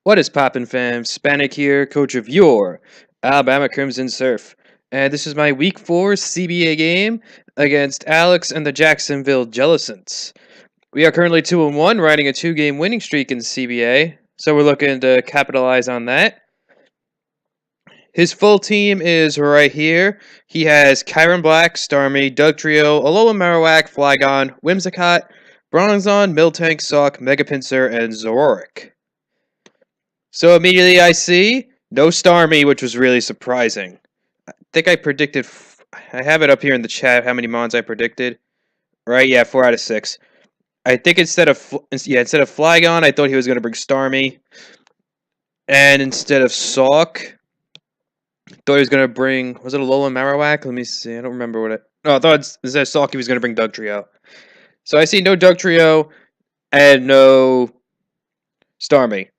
What is poppin', fam? Spanik here, coach of your Alabama Crimson Surf. And this is my Week 4 CBA game against Alex and the Jacksonville Jellicents. We are currently 2-1, riding a 2-game winning streak in CBA, so we're looking to capitalize on that. His full team is right here. He has Kyron Black, Starmie, Doug Trio, Alola Marowak, Flygon, Whimsicott, Bronzong, Miltank, Sock, Megapincer, and Zoroark. So immediately I see no Starmie, which was really surprising. I think I predicted. I have it up here in the chat how many mons I predicted. Right? Yeah, 4 out of 6. I think instead of Flygon, I thought he was going to bring Starmie, and instead of Sock, I thought he was going to bring. Was it Alola Marowak? Let me see. I don't remember what it. No, I thought instead of Sock, he was going to bring Doug Trio. So I see no Doug Trio and no Starmie.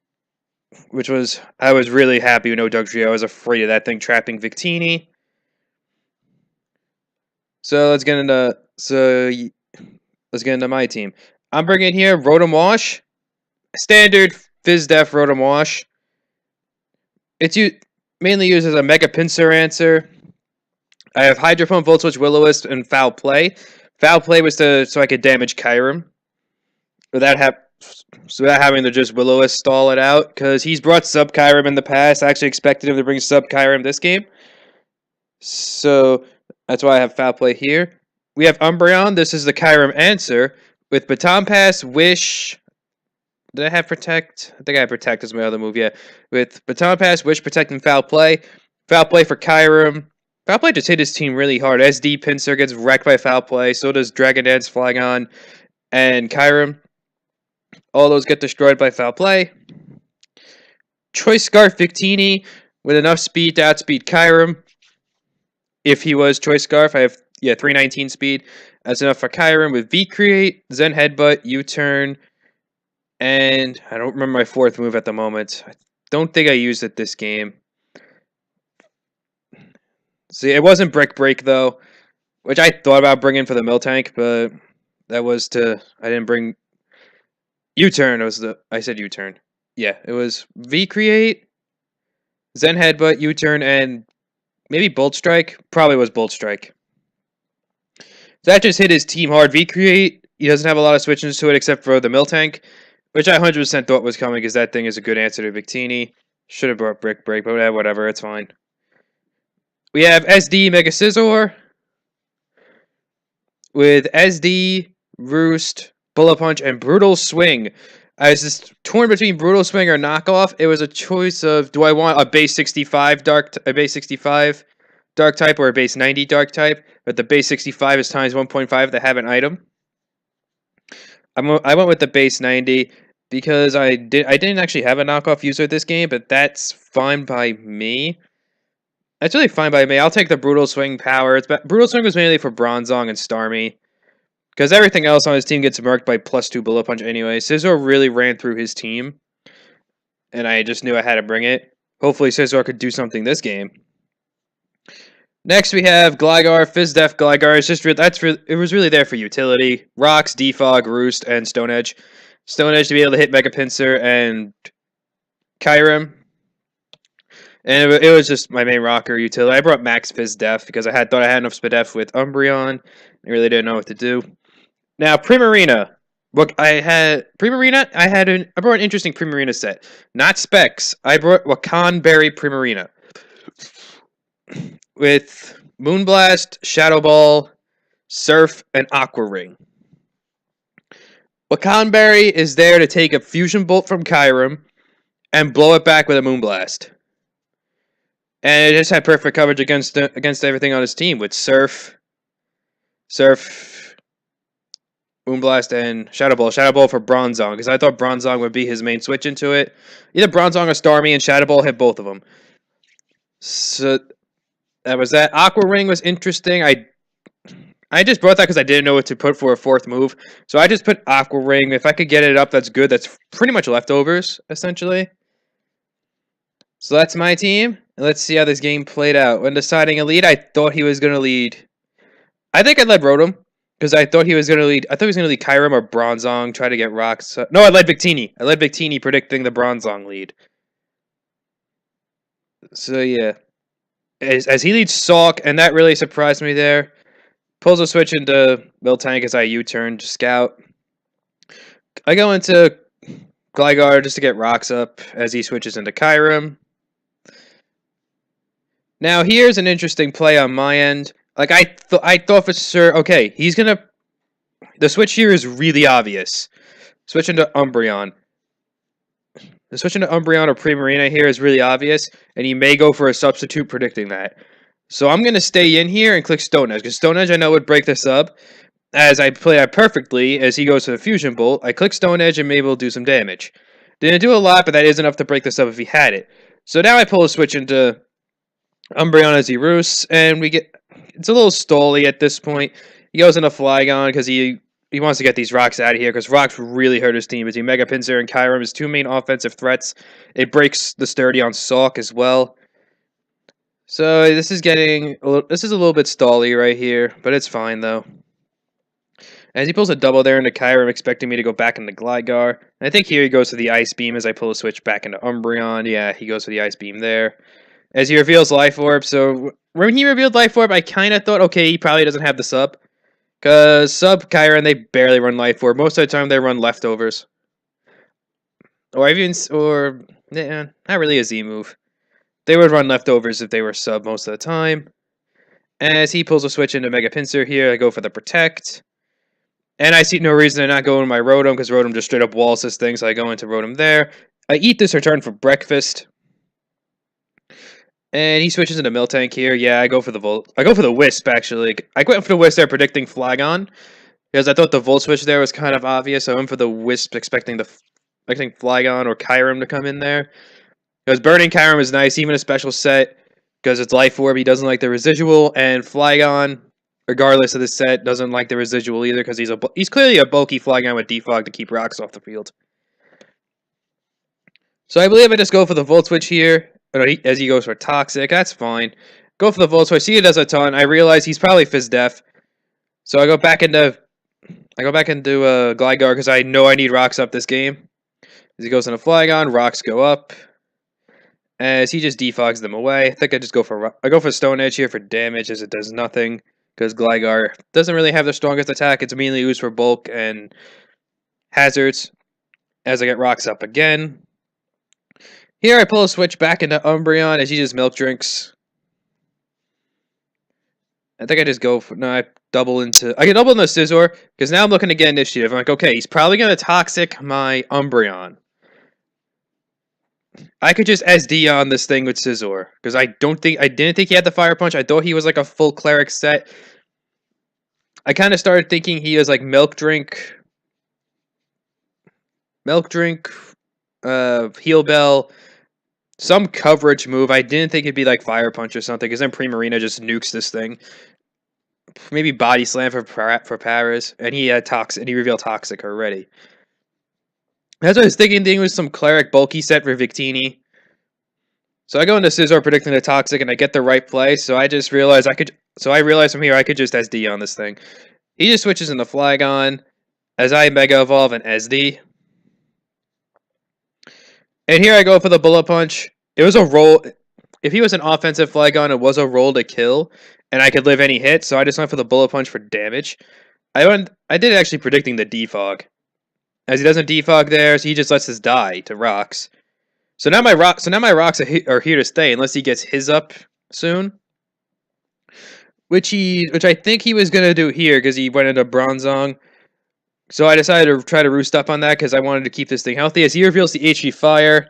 I was really happy with no Doug Trio. I was afraid of that thing trapping Victini. So let's get into my team. I'm bringing here Rotom Wash, standard Fizz-Def Rotom Wash. It's mainly used as a Mega Pinsir answer. I have Hydro Pump, Volt Switch, Will-O-Wisp, and Foul Play. Foul Play was so I could damage Kyurem without having to just Will-O-Wisp stall it out, because he's brought Sub Kyurem in the past. I actually expected him to bring Sub Kyurem this game. So that's why I have Foul Play here. We have Umbreon. This is the Kyurem answer. With Baton Pass, Wish. Did I have Protect? I think I have Protect as my other move, yeah. With Baton Pass, Wish, Protect, and Foul Play. Foul Play for Kyurem. Foul Play just hit his team really hard. SD Pinsir gets wrecked by Foul Play. So does Dragon Dance, Flygon, and Kyurem. All those get destroyed by Foul Play. Choice Scarf Victini with enough speed to outspeed Kyurem. If he was Choice Scarf, I have 319 speed. That's enough for Kyurem with V-Create, Zen Headbutt, U-Turn, and I don't remember my fourth move at the moment. I don't think I used it this game. See, it wasn't Brick Break though, which I thought about bringing for the Miltank, but that was I didn't bring U-Turn. I said U-Turn. Yeah, it was V-Create, Zen Headbutt, U-Turn, and maybe Bolt Strike. Probably was Bolt Strike. So that just hit his team hard. V-Create, he doesn't have a lot of switches to it except for the Miltank, which I 100% thought was coming because that thing is a good answer to Victini. Should have brought Brick Break, but whatever, it's fine. We have SD Mega Scizor with SD, Roost, Bullet Punch, and Brutal Swing. I was just torn between Brutal Swing or Knockoff. It was a choice of, do I want a base 65 dark type or a base 90 dark type? But the base 65 is times 1.5 to have an item. I went with the base 90 because I didn't actually have a knockoff user this game, but that's fine by me. That's really fine by me. I'll take the Brutal Swing power. Brutal Swing was mainly for Bronzong and Starmie, because everything else on his team gets marked by +2 Bullet Punch anyway. Scizor really ran through his team, and I just knew I had to bring it. Hopefully Scizor could do something this game. Next we have Gligar, Fizz-Def Gligar. It was really there for utility. Rocks, Defog, Roost, and Stone Edge. Stone Edge to be able to hit Mega Pinsir and Kyurem. And it was just my main rocker utility. I brought Max Fizz-Def because I thought I had enough Spadef with Umbreon. I really didn't know what to do. Now Primarina. Look, I brought an interesting Primarina set. Not Specs. I brought Wacan Berry Primarina with Moonblast, Shadow Ball, Surf, and Aqua Ring. Wacan Berry is there to take a Fusion Bolt from Kyurem and blow it back with a Moonblast. And it just had perfect coverage against everything on his team with Surf, Moonblast, and Shadow Ball. Shadow Ball for Bronzong, because I thought Bronzong would be his main switch into it. Either Bronzong or Starmie, and Shadow Ball hit both of them. So that was that. Aqua Ring was interesting. I just brought that because I didn't know what to put for a fourth move. So I just put Aqua Ring. If I could get it up, that's good. That's pretty much leftovers, essentially. So that's my team. And let's see how this game played out. When deciding a lead, I thought he was going to lead. I think I led Rotom because I thought he was going to lead. I thought he was going to lead Kyurem or Bronzong, try to get rocks. No, I led Victini. I led Victini predicting the Bronzong lead. So yeah, as he leads Salk, and that really surprised me there. Pulls a switch into Miltank as I U-turn to scout. I go into Gligar just to get rocks up as he switches into Kyurem. Now here's an interesting play on my end. Like I thought for sure, okay, he's gonna. The switch here is really obvious. Switch into Umbreon. The switch into Umbreon or Primarina here is really obvious, and he may go for a substitute predicting that. So I'm gonna stay in here and click Stone Edge because Stone Edge I know would break this up. As I play that perfectly, as he goes to the Fusion Bolt, I click Stone Edge and maybe will do some damage. Didn't do a lot, but that is enough to break this up if he had it. So now I pull a switch into Umbreon as he roosts, and we get... It's a little stally at this point. He goes into Flygon because he wants to get these rocks out of here, because rocks really hurt his team. As he Mega Pinsir and Kyurem, his two main offensive threats. It breaks the sturdy on Salk as well. So this is getting... This is a little bit stally right here, but it's fine though. As he pulls a double there into Kyurem, expecting me to go back into Gligar. And I think here he goes to the Ice Beam as I pull a switch back into Umbreon. Yeah, he goes for the Ice Beam there. As he reveals Life Orb. So when he revealed Life Orb, I kind of thought, okay, he probably doesn't have the sub. Because sub Kyurem, they barely run Life Orb. Most of the time, they run Leftovers. Or even, not really a Z move. They would run Leftovers if they were sub most of the time. As he pulls a switch into Mega Pinsir here, I go for the Protect. And I see no reason to not go into my Rotom, because Rotom just straight up walls this thing, so I go into Rotom there. I eat this return for breakfast. And he switches into Miltank here. Yeah, I go for the Volt. I go for the Wisp, actually. I went for the Wisp there, predicting Flygon. Because I thought the Volt switch there was kind of obvious, so I went for the Wisp, expecting Flygon or Kyurem to come in there. Because Burning Kyurem is nice, even a special set, because it's Life Orb, he doesn't like the residual, and Flygon, regardless of the set, doesn't like the residual either, because he's clearly a bulky Flygon with Defog to keep rocks off the field. So I believe I just go for the Volt Switch here, as he goes for Toxic. That's fine. Go for the Volt Switch. See, it does a ton. I realize he's probably Fizz Def, so I go back into Gligar because I know I need rocks up this game. As he goes into Flygon, rocks go up. As he just defogs them away. I think I just go for Stone Edge here for damage, as it does nothing. Because Gligar doesn't really have the strongest attack. It's mainly used for bulk and hazards. As I get rocks up again. Here I pull a switch back into Umbreon as he just milk drinks. I think I just go for... No, I can double into Scizor. Because now I'm looking to get initiative. I'm like, okay, he's probably going to Toxic my Umbreon. I could just SD on this thing with Scizor. Because I didn't think he had the Fire Punch. I thought he was like a full Cleric set. I kind of started thinking he was like Milk Drink, Heal Bell, some coverage move. I didn't think it'd be like Fire Punch or something, because then Primarina just nukes this thing. Maybe Body Slam for Paras, and he had Toxic, and he revealed Toxic already. That's what I was thinking was some Cleric bulky set for Victini. So I go into Scizor predicting the Toxic, and I get the right play, so I just realized I realized from here I could just SD on this thing. He just switches into Flygon, as I Mega Evolve and SD. And here I go for the Bullet Punch. It was a roll. If he was an offensive Flygon, it was a roll to kill, and I could live any hit, so I just went for the Bullet Punch for damage. I did actually predicting the Defog. As he doesn't Defog there, so he just lets us die to rocks. So now my rocks are here to stay unless he gets his up soon. Which I think he was gonna do here because he went into Bronzong. So I decided to try to roost up on that because I wanted to keep this thing healthy. As he reveals the HG Fire.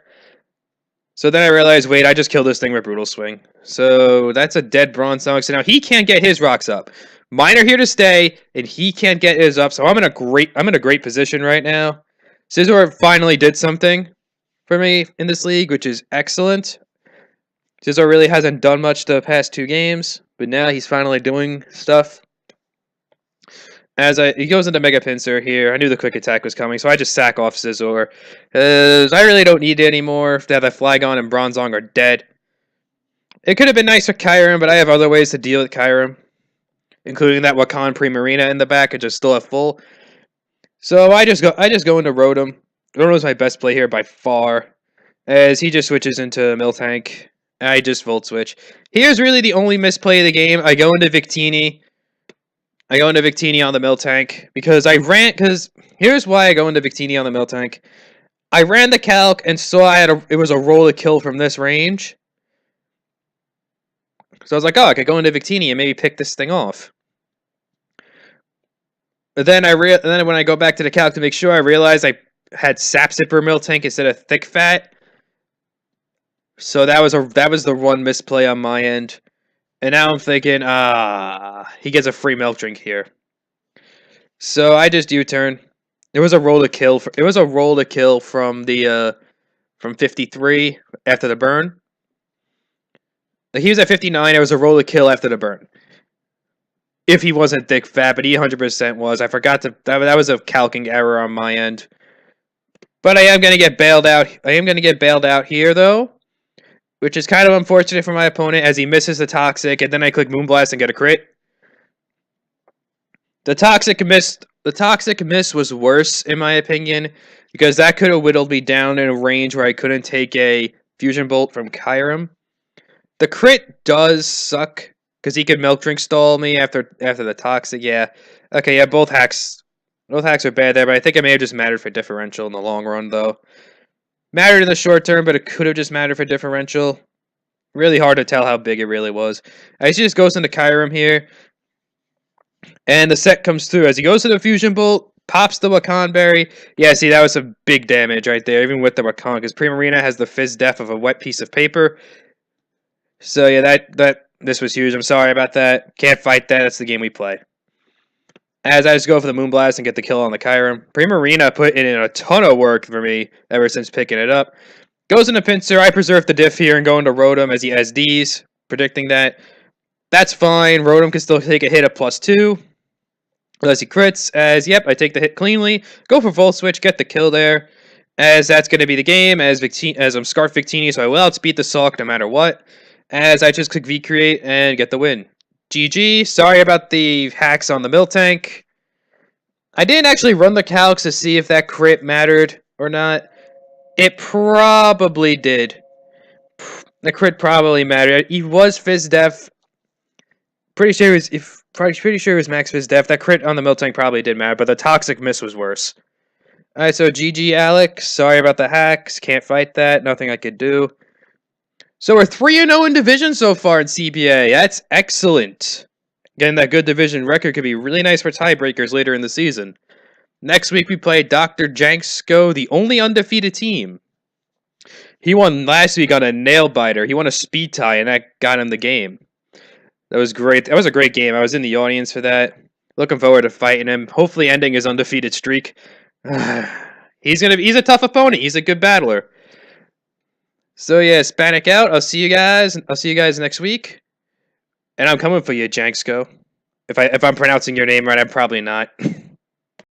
So then I realized, wait, I just killed this thing with Brutal Swing. So that's a dead Bronzong. So now he can't get his rocks up. Mine are here to stay, and he can't get his up. So I'm in a great position right now. Scizor finally did something for me in this league, which is excellent. Scizor really hasn't done much the past 2 games, but now he's finally doing stuff. He goes into Mega Pinsir here. I knew the quick attack was coming, so I just sack off Scizor. Because I really don't need it anymore. That Flygon and Bronzong are dead. It could have been nice for Kyurem, but I have other ways to deal with Kyurem. Including that Wacan Primarina in the back, and just still have full. So I just go into Rotom. Rotom is my best play here by far. As he just switches into Miltank. I just Volt Switch. Here's really the only misplay of the game. I go into Victini. On the mill tank because here's why I go into Victini on the mill tank. I ran the calc and saw it was a roll to kill from this range. So I was like, oh, I could go into Victini and maybe pick this thing off. But then then when I go back to the calc to make sure, I realized I had Sap Sipper mill tank instead of Thick Fat. So that was the one misplay on my end. And now I'm thinking, he gets a free milk drink here. So I just U-turn. It was a roll to kill. It was a roll to kill from the from 53 after the burn. Like he was at 59. It was a roll to kill after the burn. If he wasn't Thick Fat, but he 100% was. I forgot to. That was a calcing error on my end. But I am gonna get bailed out. I am gonna get bailed out here though, which is kind of unfortunate for my opponent as he misses the toxic, and then I click Moonblast and get a crit. The toxic miss was worse in my opinion because that could have whittled me down in a range where I couldn't take a fusion bolt from Kyurem. The crit does suck because he could milk drink stall me after the toxic. Yeah, okay, yeah, both hacks are bad there, but I think it may have just mattered for differential in the long run though. Mattered in the short term, but it could have just mattered for differential. Really hard to tell how big it really was. I see just goes into Kyurem here. And the set comes through. As he goes to the Fusion Bolt, pops the Wacan Berry. Yeah, see, that was some big damage right there, even with the Wacan, because Primarina has the Fizz Def of a wet piece of paper. So, yeah, this was huge. I'm sorry about that. Can't fight that. That's the game we play. As I just go for the Moonblast and get the kill on the Kyurem. Primarina put in a ton of work for me ever since picking it up. Goes into Pinsir. I preserve the diff here and go into Rotom as he SDs, predicting that. That's fine. Rotom can still take a hit of +2. Unless he crits, yep, I take the hit cleanly. Go for Volt Switch, get the kill there. As that's going to be the game, as I'm Scarf Victini, so I will outspeed the Salk no matter what. As I just click V-Create and get the win. GG, sorry about the hacks on the mill tank. I didn't actually run the calcs to see if that crit mattered or not. It probably did. The crit probably mattered. He was Fizz Def. Pretty sure it was Max Fizz Def. That crit on the Miltank probably did matter, but the toxic miss was worse. Alright, so GG, Alex. Sorry about the hacks. Can't fight that. Nothing I could do. So we're 3-0 in division so far in CBA. That's excellent. Getting that good division record could be really nice for tiebreakers later in the season. Next week we play Dr. Janksko, the only undefeated team. He won last week on a nail biter. He won a speed tie, and that got him the game. That was great. That was a great game. I was in the audience for that. Looking forward to fighting him. Hopefully ending his undefeated streak. He's a tough opponent. He's a good battler. So yeah, Hispanic out. I'll see you guys next week. And I'm coming for you, Janksko. If I'm pronouncing your name right, I'm probably not.